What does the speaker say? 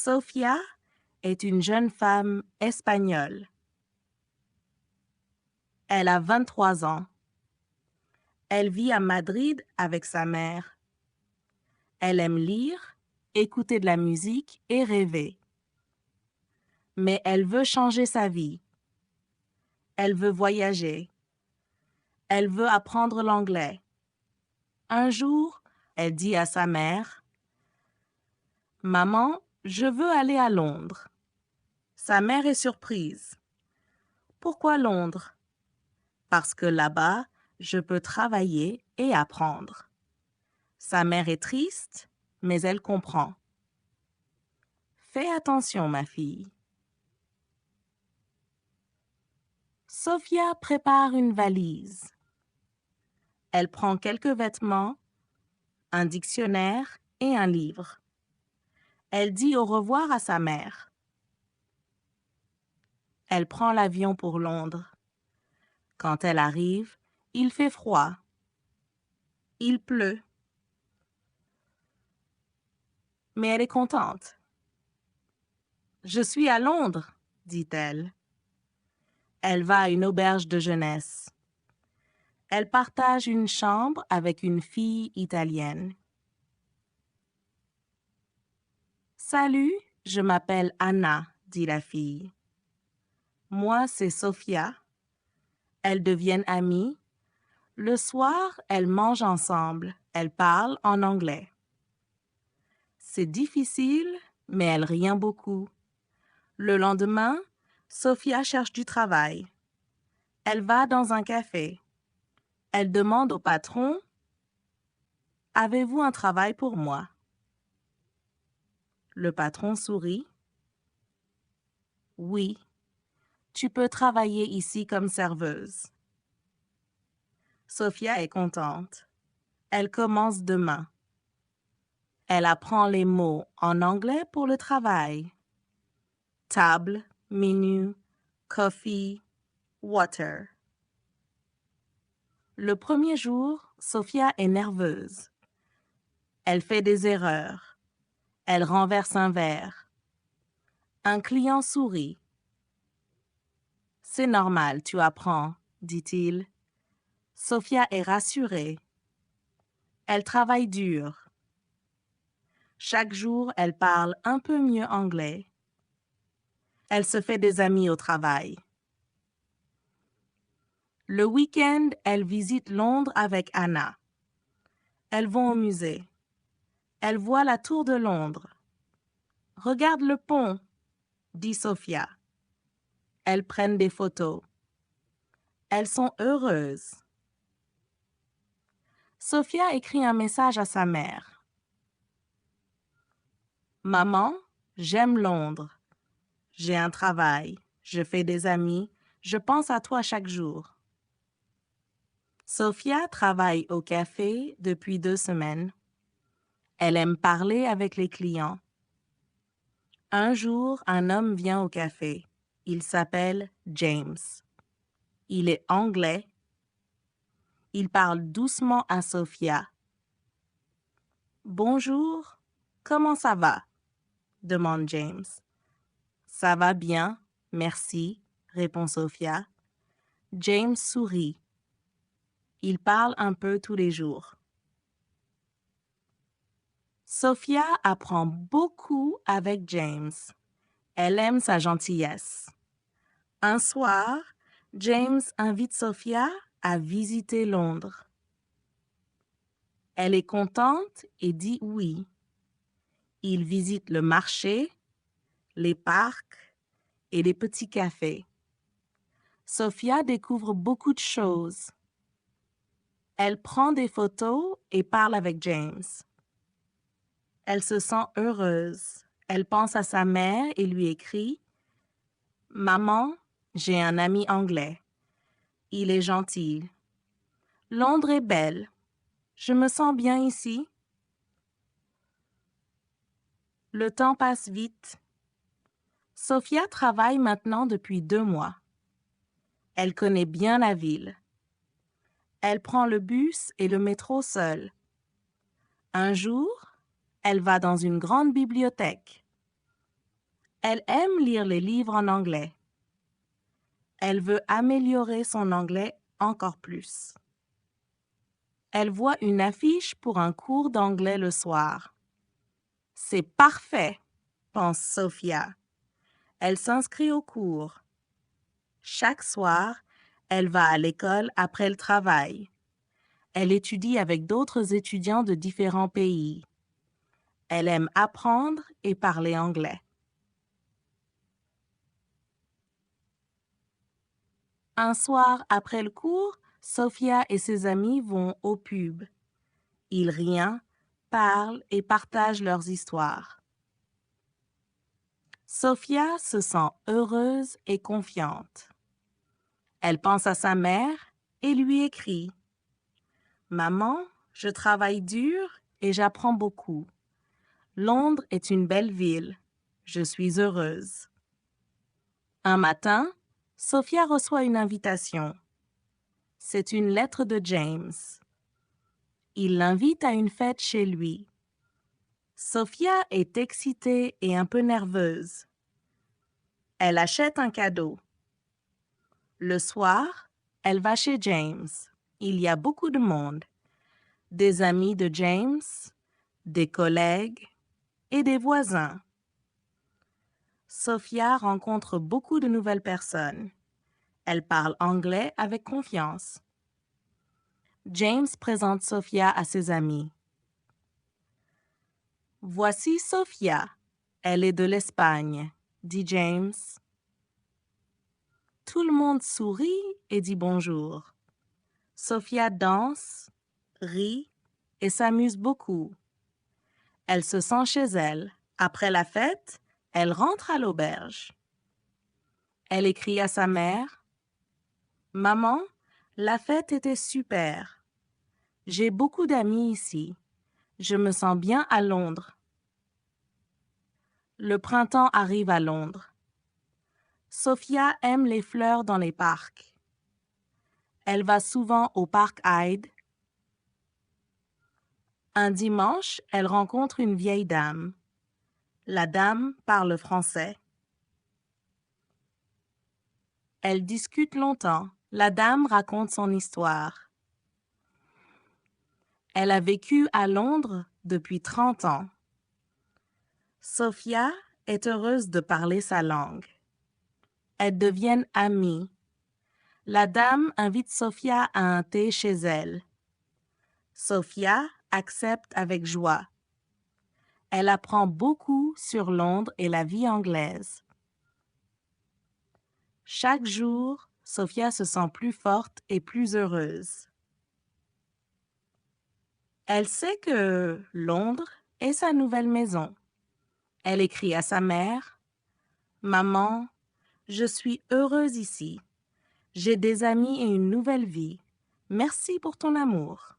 Sofia est une jeune femme espagnole. Elle a 23 ans. Elle vit à Madrid avec sa mère. Elle aime lire, écouter de la musique et rêver. Mais elle veut changer sa vie. Elle veut voyager. Elle veut apprendre l'anglais. Un jour, elle dit à sa mère, « Maman, je veux aller à Londres. » Sa mère est surprise. « Pourquoi Londres? » Parce que là-bas, je peux travailler et apprendre. Sa mère est triste, mais elle comprend. Fais attention, ma fille. Sofia prépare une valise. Elle prend quelques vêtements, un dictionnaire et un livre. Elle dit au revoir à sa mère. Elle prend l'avion pour Londres. Quand elle arrive, il fait froid. Il pleut. Mais elle est contente. « Je suis à Londres, » dit-elle. Elle va à une auberge de jeunesse. Elle partage une chambre avec une fille italienne. « Salut, je m'appelle Anna, » dit la fille. « Moi, c'est Sofia. » Elles deviennent amies. Le soir, elles mangent ensemble. Elles parlent en anglais. C'est difficile, mais elle rit beaucoup. Le lendemain, Sofia cherche du travail. Elle va dans un café. Elle demande au patron, « Avez-vous un travail pour moi? » Le patron sourit. « Oui, tu peux travailler ici comme serveuse. » Sofia est contente. Elle commence demain. Elle apprend les mots en anglais pour le travail. Table, menu, coffee, water. Le premier jour, Sofia est nerveuse. Elle fait des erreurs. Elle renverse un verre. Un client sourit. « C'est normal, tu apprends, » dit-il. Sofia est rassurée. Elle travaille dur. Chaque jour, elle parle un peu mieux anglais. Elle se fait des amis au travail. Le week-end, elle visite Londres avec Anna. Elles vont au musée. Elle voit la tour de Londres. « Regarde le pont, » dit Sofia. Elles prennent des photos. Elles sont heureuses. Sofia écrit un message à sa mère. « Maman, j'aime Londres. J'ai un travail, je fais des amis, je pense à toi chaque jour. » Sofia travaille au café depuis 2 semaines. Elle aime parler avec les clients. Un jour, un homme vient au café. Il s'appelle James. Il est anglais. Il parle doucement à Sofia. « Bonjour, comment ça va? » demande James. « Ça va bien, merci, » répond Sofia. James sourit. Ils parlent un peu tous les jours. Sofia apprend beaucoup avec James. Elle aime sa gentillesse. Un soir, James invite Sofia à visiter Londres. Elle est contente et dit oui. Ils visitent le marché, les parcs et les petits cafés. Sofia découvre beaucoup de choses. Elle prend des photos et parle avec James. Elle se sent heureuse. Elle pense à sa mère et lui écrit « Maman, j'ai un ami anglais. Il est gentil. Londres est belle. Je me sens bien ici. » Le temps passe vite. Sofia travaille maintenant depuis 2 mois. Elle connaît bien la ville. Elle prend le bus et le métro seule. Un jour, elle va dans une grande bibliothèque. Elle aime lire les livres en anglais. Elle veut améliorer son anglais encore plus. Elle voit une affiche pour un cours d'anglais le soir. C'est parfait, pense Sophia. Elle s'inscrit au cours. Chaque soir, elle va à l'école après le travail. Elle étudie avec d'autres étudiants de différents pays. Elle aime apprendre et parler anglais. Un soir après le cours, Sophia et ses amis vont au pub. Ils rient, parlent et partagent leurs histoires. Sophia se sent heureuse et confiante. Elle pense à sa mère et lui écrit « Maman, je travaille dur et j'apprends beaucoup. Londres est une belle ville. Je suis heureuse. » Un matin, Sophia reçoit une invitation. C'est une lettre de James. Il l'invite à une fête chez lui. Sophia est excitée et un peu nerveuse. Elle achète un cadeau. Le soir, elle va chez James. Il y a beaucoup de monde. Des amis de James, des collègues et des voisins. Sophia rencontre beaucoup de nouvelles personnes. Elle parle anglais avec confiance. James présente Sophia à ses amis. « Voici Sophia. Elle est de l'Espagne, » dit James. Tout le monde sourit et dit bonjour. Sophia danse, rit et s'amuse beaucoup. Elle se sent chez elle. Après la fête, elle rentre à l'auberge. Elle écrit à sa mère « Maman, la fête était super. J'ai beaucoup d'amis ici. Je me sens bien à Londres. » Le printemps arrive à Londres. Sophia aime les fleurs dans les parcs. Elle va souvent au parc Hyde. Un dimanche, elle rencontre une vieille dame. La dame parle français. Elles discutent longtemps. La dame raconte son histoire. Elle a vécu à Londres depuis 30 ans. Sophia est heureuse de parler sa langue. Elles deviennent amies. La dame invite Sophia à un thé chez elle. Sophia accepte avec joie. Elle apprend beaucoup sur Londres et la vie anglaise. Chaque jour, Sophia se sent plus forte et plus heureuse. Elle sait que Londres est sa nouvelle maison. Elle écrit à sa mère « Maman, je suis heureuse ici. J'ai des amis et une nouvelle vie. Merci pour ton amour. »